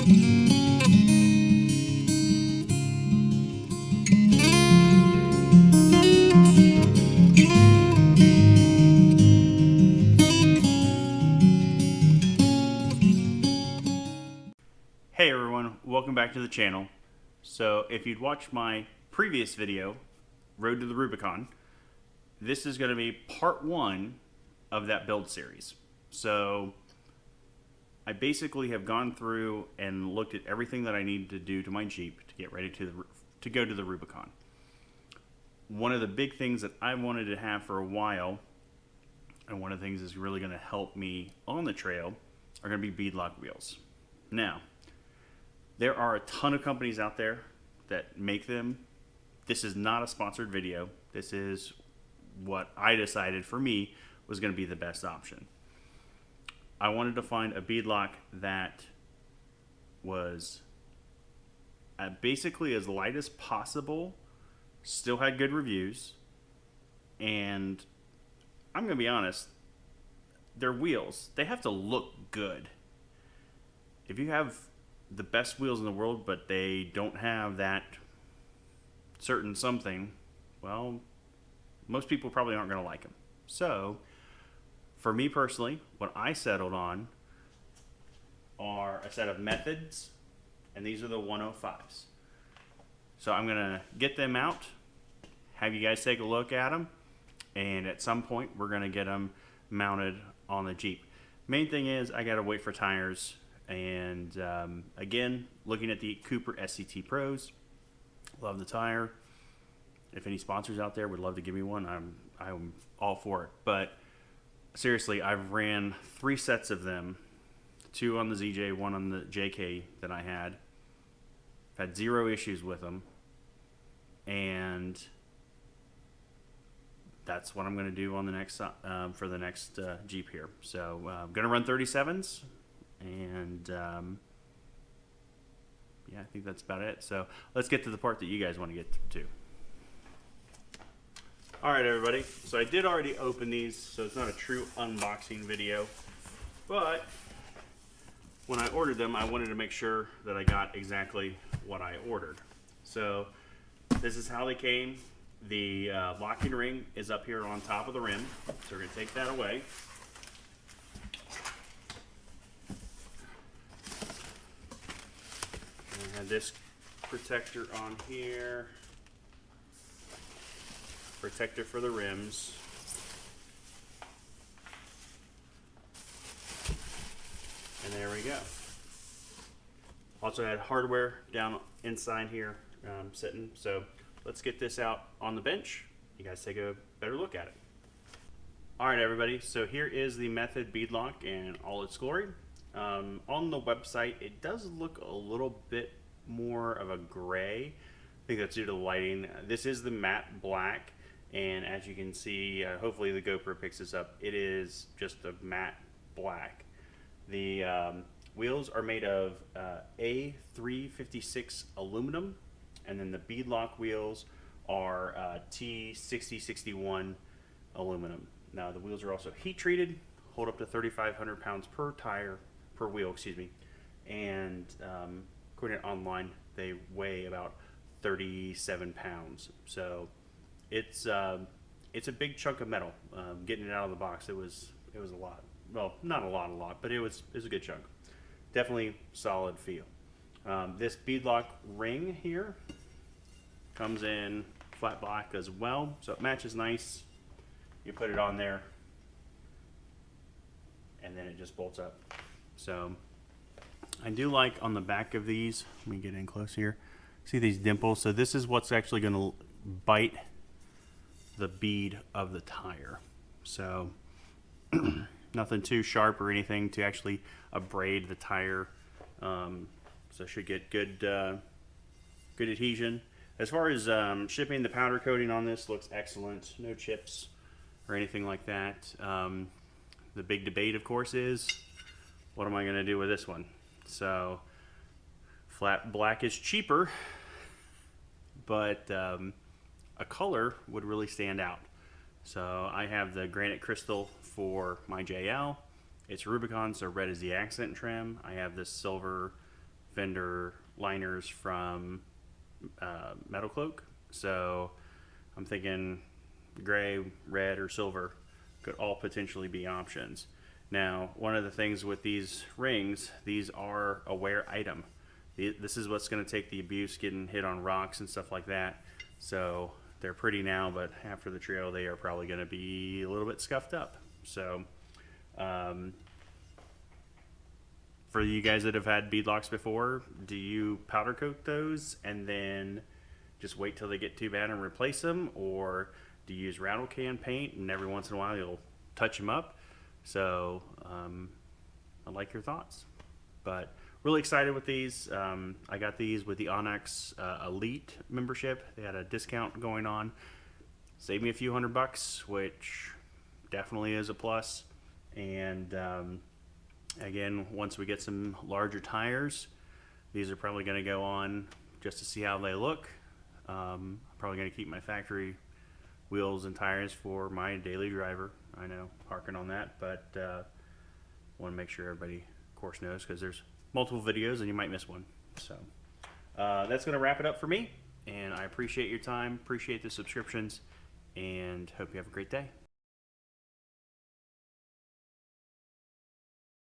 Hey everyone, welcome back to the channel. So if you'd watched my previous video, Road to the Rubicon, this is going to be part one of that build series. So I basically have gone through and looked at everything that I need to do to my Jeep to get ready to go to the Rubicon. One of the big things that I wanted to have for a while, and one of the things that's really going to help me on the trail, are going to be beadlock wheels. Now, there are a ton of companies out there that make them. This is not a sponsored video. This is what I decided for me was going to be the best option. I wanted to find a beadlock that was basically as light as possible, still had good reviews, and I'm going to be honest, their wheels, they have to look good. If you have the best wheels in the world, but they don't have that certain something, well, most people probably aren't going to like them. So, for me personally, what I settled on are a set of Methods, and these are the 105s. So I'm going to get them out, have you guys take a look at them, and at some point we're going to get them mounted on the Jeep. Main thing is I got to wait for tires. And again, looking at the Cooper SCT Pros, love the tire. If any sponsors out there would love to give me one, I'm all for it. But seriously, I've ran 3 sets of them, 2 on the ZJ, 1 on the JK that I had. I've had 0 issues with them, and that's what I'm going to do on the next for the next Jeep here. So I'm going to run 37s. And yeah, I think that's about it. So let's get to the part that you guys want to get to. Alright everybody, so I did already open these, so it's not a true unboxing video, but when I ordered them I wanted to make sure that I got exactly what I ordered. So this is how they came. The locking ring is up here on top of the rim, so we're going to take that away. And this protector on here, protector for the rims, and there we go. Also had hardware down inside here sitting, so let's get this out on the bench. You guys take a better look at it. Alright everybody, so here is the Method beadlock in all its glory. On the website it does look a little bit more of a gray. I think that's due to the lighting. This is the matte black, and as you can see, hopefully the GoPro picks this up, it is just a matte black. The wheels are made of A356 aluminum, and then the beadlock wheels are T6061 aluminum. Now the wheels are also heat treated, hold up to 3,500 pounds per tire, per wheel, excuse me, and according to online, they weigh about 37 pounds. So it's a big chunk of metal. Getting it out of the box, it was a lot. Well, not a lot, but it was a good chunk. Definitely solid feel. This beadlock ring here comes in flat black as well, so it matches nice. You put it on there, and then it just bolts up. So I do like on the back of these, let me get in close here, see these dimples? So this is what's actually going to bite the bead of the tire. So nothing too sharp or anything to actually abrade the tire. So it should get good adhesion. As far as shipping, the powder coating on this looks excellent. No chips or anything like that. The big debate, of course, is what am I going to do with this one? So flat black is cheaper, but a color would really stand out. So I have the granite crystal for my JL. It's Rubicon, so red is the accent trim. I have this silver fender liners from Metal Cloak. So I'm thinking gray, red, or silver could all potentially be options. Now, one of the things with these rings, these are a wear item. This is what's going to take the abuse getting hit on rocks and stuff like that. So they're pretty now, but after the trail, they are probably going to be a little bit scuffed up. So for you guys that have had beadlocks before, do you powder coat those and then just wait till they get too bad and replace them? Or do you use rattle can paint and every once in a while you'll touch them up? So I'd like your thoughts. But really excited with these. I got these with the Onyx Elite membership. They had a discount going on. Saved me a few $100, which definitely is a plus. And again, once we get some larger tires, these are probably going to go on just to see how they look. I'm probably going to keep my factory wheels and tires for my daily driver. I know, harking on that, but want to make sure everybody, of course, knows, because there's multiple videos and you might miss one. So that's going to wrap it up for me, and I appreciate your time, appreciate the subscriptions, and hope you have a great day.